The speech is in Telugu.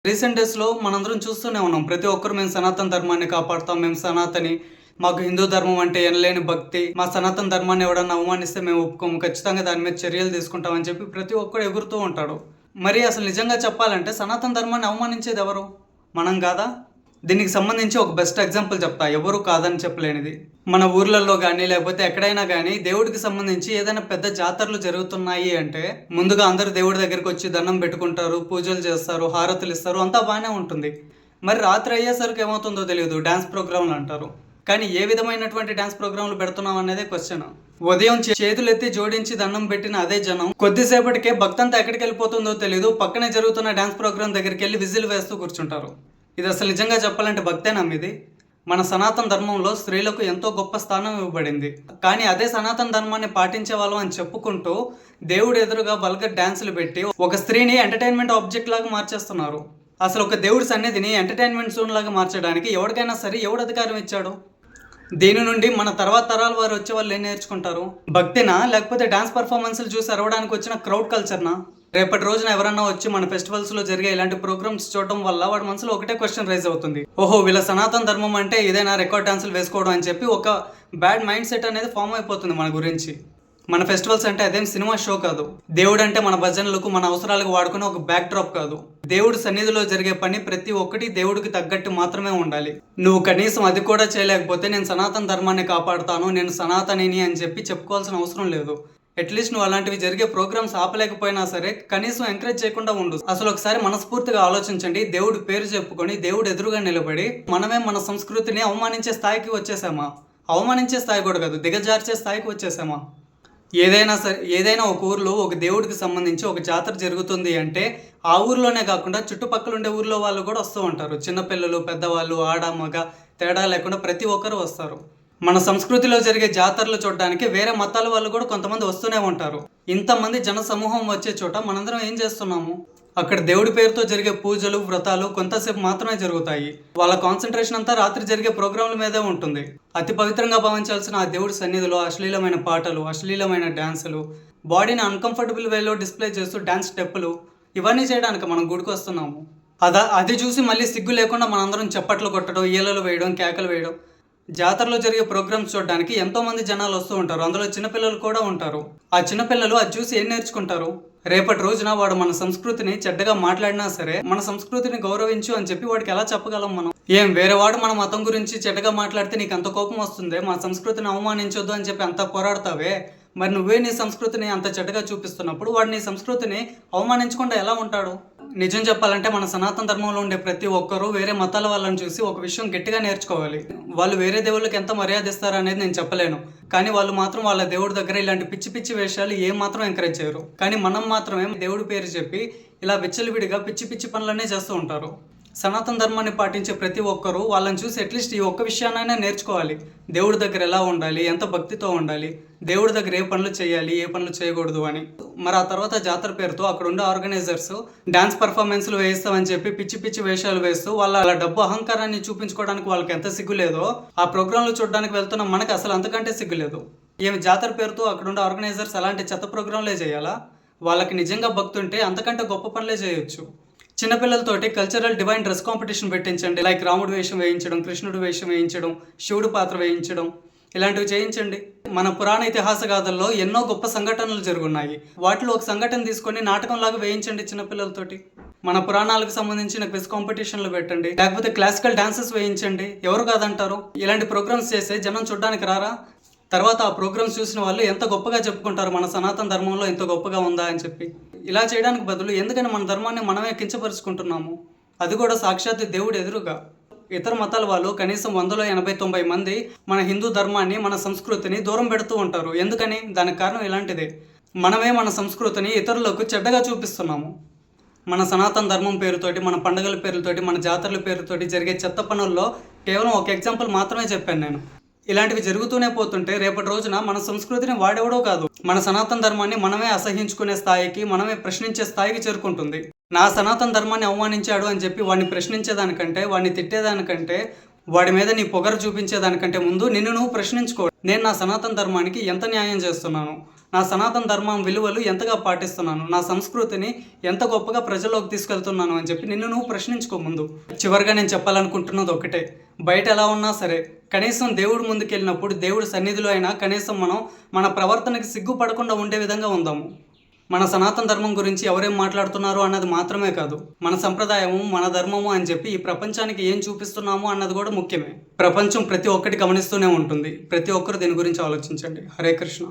రీసెంట్ డేస్‌లో మనందరం చూస్తూనే ఉన్నాం. ప్రతి ఒక్కరు మేము సనాతన ధర్మాన్ని కాపాడుతాం. మేము సనాతని. మాకు హిందూ ధర్మం అంటే ఎనలేని భక్తి. మా సనాతన ధర్మాన్ని ఎవడన్నా అవమానిస్తే మేము ఒప్పుకోము. ఖచ్చితంగా దాని మీద చర్యలు తీసుకుంటామని చెప్పి ప్రతి ఒక్కడు ఎగురుతూ ఉంటాడు. మరి అసలు నిజంగా చెప్పాలంటే సనాతన ధర్మాన్ని అవమానించేది ఎవరు? మనం కాదా? దీనికి సంబంధించి ఒక బెస్ట్ ఎగ్జాంపుల్ చెప్తా. ఎవరు కాదని చెప్పలేనిది. మన ఊర్లలో గానీ, లేకపోతే ఎక్కడైనా గానీ దేవుడికి సంబంధించి ఏదైనా పెద్ద జాతరలు జరుగుతున్నాయి అంటే, ముందుగా అందరూ దేవుడి దగ్గరికొచ్చి దండం పెట్టుకుంటారు, పూజలు చేస్తారు, హారతులిస్తారు, అంతా బానే ఉంటుంది. మరి రాత్రి అయ్యేసరికి ఏమవుతుందో తెలీదు. డాన్స్ ప్రోగ్రామ్‌లు అంటారు. కానీ ఏ విధమైనటువంటి డాన్స్ ప్రోగ్రామ్‌లు పెడుతున్నాం అనేదే క్వెషన్. ఉదయం చేతులెత్తి జోడించి దండం పెట్టిన అదే జనం కొద్దిసేపటికే భక్తంతా ఎక్కడికెళ్ళిపోతుందో తెలీదు. పక్కనే జరుగుతున్న డాన్స్ ప్రోగ్రామ్ దగ్గరికెళ్ళి విజిల్ వేస్తూ కూర్చుంటారు. ఇది అసలు నిజంగా చెప్పాలంటే భక్తేనా మీది? మన సనాతన ధర్మంలో స్త్రీలకు ఎంతో గొప్ప స్థానం ఇవ్వబడింది. కానీ అదే సనాతన ధర్మాన్ని పాటించే వాళ్ళం అని చెప్పుకుంటూ దేవుడు ఎదురుగా వల్గర్ డాన్సులు పెట్టి ఒక స్త్రీని ఎంటర్టైన్మెంట్ ఆబ్జెక్ట్ లాగా మార్చేస్తున్నారు. అసలు ఒక దేవుడి సన్నిధిని ఎంటర్టైన్మెంట్ జోన్ లాగా మార్చడానికి ఎవరికైనా సరే ఎవడు అధికారం ఇచ్చాడు? దీని నుండి మన తర్వాత తరాల వారు వచ్చే వాళ్ళు ఏం నేర్చుకుంటారు? భక్తినా, లేకపోతే డాన్స్ పర్ఫార్మెన్స్లు చూసి అరవడానికి వచ్చిన క్రౌడ్ కల్చర్నా? రేపటి రోజున ఎవరన్నా వచ్చి మన ఫెస్టివల్స్లో జరిగే ఇలాంటి ప్రోగ్రామ్స్ చూడటం వల్ల వాడి మనసులో ఒకటే క్వశ్చన్ రైజ్ అవుతుంది. ఓహో, వీళ్ళ సనాతన ధర్మం అంటే ఇదేనా రికార్డ్ డాన్సులు వేసుకోవడం అని చెప్పి ఒక బ్యాడ్ మైండ్ సెట్ అనేది ఫామ్ అయిపోతుంది మన గురించి. మన ఫెస్టివల్స్ అంటే అదేం సినిమా షో కాదు. దేవుడు అంటే మన భజనలకు, మన అవసరాలకు వాడుకునే ఒక బ్యాక్ డ్రాప్ కాదు. దేవుడి సన్నిధిలో జరిగే పని ప్రతి ఒక్కటి దేవుడికి తగ్గట్టు మాత్రమే ఉండాలి. నువ్వు కనీసం అది కూడా చేయలేకపోతే నేను సనాతన ధర్మాన్ని కాపాడుతాను, నేను సనాతనిని అని చెప్పి చెప్పుకోవాల్సిన అవసరం లేదు. అట్లీస్ట్ నువ్వు అలాంటివి జరిగే ప్రోగ్రామ్స్ ఆపలేకపోయినా సరే కనీసం ఎంకరేజ్ చేయకుండా ఉండు. అసలు ఒకసారి మనస్ఫూర్తిగా ఆలోచించండి. దేవుడి పేరు చెప్పుకొని దేవుడు ఎదురుగా నిలబడి మనమే మన సంస్కృతిని అవమానించే స్థాయికి వచ్చేసామా? అవమానించే స్థాయి కూడా కాదు, దిగజార్చే స్థాయికి వచ్చేసామా? ఏదైనా ఒక ఊర్లో ఒక దేవుడికి సంబంధించి ఒక జాతర జరుగుతుంది అంటే ఆ ఊర్లోనే కాకుండా చుట్టుపక్కల ఉండే ఊర్లో వాళ్ళు కూడా వస్తూ ఉంటారు. చిన్నపిల్లలు, పెద్దవాళ్ళు, ఆడ మగ తేడా లేకుండా ప్రతి ఒక్కరు వస్తారు. మన సంస్కృతిలో జరిగే జాతరలు చూడడానికి వేరే మతాల వాళ్ళు కూడా కొంతమంది వస్తూనే ఉంటారు. ఇంతమంది జన సమూహం వచ్చే చోట మనందరం ఏం చేస్తున్నాము? అక్కడ దేవుడి పేరుతో జరిగే పూజలు, వ్రతాలు కొంతసేపు మాత్రమే జరుగుతాయి. వాళ్ళ కాన్సన్ట్రేషన్ అంతా రాత్రి జరిగే ప్రోగ్రాంల మీదే ఉంటుంది. అతి పవిత్రంగా భావించాల్సిన ఆ దేవుడి సన్నిధిలో అశ్లీలమైన పాటలు, అశ్లీలమైన డ్యాన్సులు, బాడీని అన్కంఫర్టబుల్ వేలో డిస్ప్లే చేస్తూ డ్యాన్స్ స్టెప్పులు, ఇవన్నీ చేయడానికి మనం గుడికి వస్తున్నాము. అది చూసి మళ్ళీ సిగ్గు లేకుండా మనందరం చప్పట్లు కొట్టడం, ఈలలు వేయడం, కేకలు వేయడం. జాతరలో జరిగే ప్రోగ్రామ్స్ చూడడానికి ఎంతో మంది జనాలు వస్తూ ఉంటారు. అందులో చిన్నపిల్లలు కూడా ఉంటారు. ఆ చిన్నపిల్లలు అది చూసి ఏం నేర్చుకుంటారు? రేపటి రోజున వాడు మన సంస్కృతిని చెడ్డగా మాట్లాడినా సరే మన సంస్కృతిని గౌరవించు అని చెప్పి వాడికి ఎలా చెప్పగలం మనం? వేరే వాడు మన మతం గురించి చెడ్డగా మాట్లాడితే నీకు అంత కోపం వస్తుంది, మా సంస్కృతిని అవమానించొద్దు అని చెప్పి అంత పోరాడతావే. మరి నువ్వే నీ సంస్కృతిని అంత చెడ్డగా చూపిస్తున్నప్పుడు వాడు నీ సంస్కృతిని అవమానించకుండా ఎలా ఉంటాడు? నిజం చెప్పాలంటే మన సనాతన ధర్మంలో ఉండే ప్రతి ఒక్కరూ వేరే మతాల వాళ్ళని చూసి ఒక విషయం గట్టిగా నేర్చుకోవాలి. వాళ్ళు వేరే దేవుళ్ళకి ఎంత మర్యాద ఇస్తారు అనేది నేను చెప్పలేను, కానీ వాళ్ళు మాత్రం వాళ్ళ దేవుడి దగ్గర ఇలాంటి పిచ్చి పిచ్చి వేషాలు ఏం మాత్రం ఎంకరేజ్ చేయరు. కానీ మనం మాత్రమే దేవుడి పేరు చెప్పి ఇలా విచ్చలవిడిగా పిచ్చి పిచ్చి పనులనే చేస్తూ ఉంటారు. సనాతన ధర్మాన్ని పాటించే ప్రతి ఒక్కరూ వాళ్ళని చూసి అట్లీస్ట్ ఈ ఒక్క విషయాన్నైనా నేర్చుకోవాలి. దేవుడి దగ్గర ఎలా ఉండాలి, ఎంత భక్తితో ఉండాలి, దేవుడి దగ్గర ఏ పనులు చేయాలి, ఏ పనులు చేయకూడదు అని. మరి ఆ తర్వాత జాతర పేరుతో అక్కడ ఉండే ఆర్గనైజర్స్ డాన్స్ పర్ఫార్మెన్స్లు వేయిస్తామని చెప్పి పిచ్చి పిచ్చి వేషాలు వేస్తూ వాళ్ళ డబ్బు అహంకారాన్ని చూపించుకోవడానికి వాళ్ళకి ఎంత సిగ్గులేదో ఆ ప్రోగ్రాంలు చూడడానికి వెళ్తున్న మనకి అసలు అంతకంటే సిగ్గులేదు. జాతర పేరుతో అక్కడ ఉండే ఆర్గనైజర్స్ అలాంటి చెత్త ప్రోగ్రాంలే చేయాలా? వాళ్ళకి నిజంగా భక్తి ఉంటే అంతకంటే గొప్ప పనులే చేయొచ్చు. చిన్నపిల్లలతోటి కల్చరల్ డివైన్ డ్రెస్ కాంపిటీషన్ పెట్టించండి. లైక్ రాముడు వేషం వేయించడం, కృష్ణుడు వేషం వేయించడం, శివుడు పాత్ర వేయించడం, ఇలాంటివి చేయించండి. మన పురాణ ఇతిహాస గాథల్లో ఎన్నో గొప్ప సంఘటనలు జరుగున్నాయి. వాటిలో ఒక సంఘటన తీసుకొని నాటకంలాగా వేయించండి చిన్నపిల్లలతోటి. మన పురాణాలకు సంబంధించిన క్విజ్ కాంపిటీషన్లు పెట్టండి, లేకపోతే క్లాసికల్ డాన్సెస్ వేయించండి. ఎవరు కాదంటారు? ఇలాంటి ప్రోగ్రామ్స్ చేస్తే జనం చూడడానికి రారా? తర్వాత ఆ ప్రోగ్రామ్స్ చూసిన వాళ్ళు ఎంత గొప్పగా చెప్పుకుంటారు మన సనాతన ధర్మంలో ఎంత గొప్పగా ఉందా అని చెప్పి. ఇలా చేయడానికి బదులు ఎందుకని మన ధర్మాన్ని మనమే కించపరుచుకుంటున్నాము? అది కూడా సాక్షాత్ దేవుడు ఎదురుగా. ఇతర మతాల వాళ్ళు కనీసం 180-90 మంది మన హిందూ ధర్మాన్ని, మన సంస్కృతిని దూరం పెడుతూ ఉంటారు. ఎందుకని? దానికి కారణం ఇలాంటిదే. మనమే మన సంస్కృతిని ఇతరులకు చెడ్డగా చూపిస్తున్నాము. మన సనాతన ధర్మం పేరుతోటి, మన పండుగల పేరుతోటి, మన జాతరల పేరుతోటి జరిగే చెత్త పనుల్లో కేవలం ఒక ఎగ్జాంపుల్ మాత్రమే చెప్పాను నేను. ఇలాంటివి జరుగుతూనే పోతుంటే రేపటి రోజున మన సంస్కృతిని వాడెవడో కాదు, మన సనాతన ధర్మాన్ని మనమే అసహించుకునే స్థాయికి, మనమే ప్రశ్నించే స్థాయికి చేరుకుంటుంది. నా సనాతన ధర్మాన్ని అవమానించాడు అని చెప్పి వాడిని ప్రశ్నించేదానికంటే, వాడిని తిట్టేదానికంటే, వాడి మీద నీ పొగరు చూపించేదానికంటే ముందు నిన్ను నువ్వు ప్రశ్నించుకో. నేను నా సనాతన ధర్మానికి ఎంత న్యాయం చేస్తున్నాను? నా సనాతన ధర్మం విలువలు ఎంతగా పాటిస్తున్నాను, నా సంస్కృతిని ఎంత గొప్పగా ప్రజల్లోకి తీసుకెళ్తున్నాను అని చెప్పి నిన్ను నువ్వు ప్రశ్నించుకో ముందు. చివరిగా నేను చెప్పాలనుకుంటున్నది ఒకటే, బయట ఎలా ఉన్నా సరే కనీసం దేవుడి ముందుకెళ్ళినప్పుడు దేవుడి సన్నిధిలో అయినా కనీసం మనం మన ప్రవర్తనకి సిగ్గుపడకుండా ఉండే విధంగా ఉందాము. మన సనాతన ధర్మం గురించి ఎవరేం మాట్లాడుతున్నారు అన్నది మాత్రమే కాదు, మన సంప్రదాయము మన ధర్మము అని చెప్పి ఈ ప్రపంచానికి ఏం చూపిస్తున్నాము అన్నది కూడా ముఖ్యమే. ప్రపంచం ప్రతి ఒక్కటి గమనిస్తూనే ఉంటుంది. ప్రతి ఒక్కరు దీని గురించి ఆలోచించండి. హరే కృష్ణ.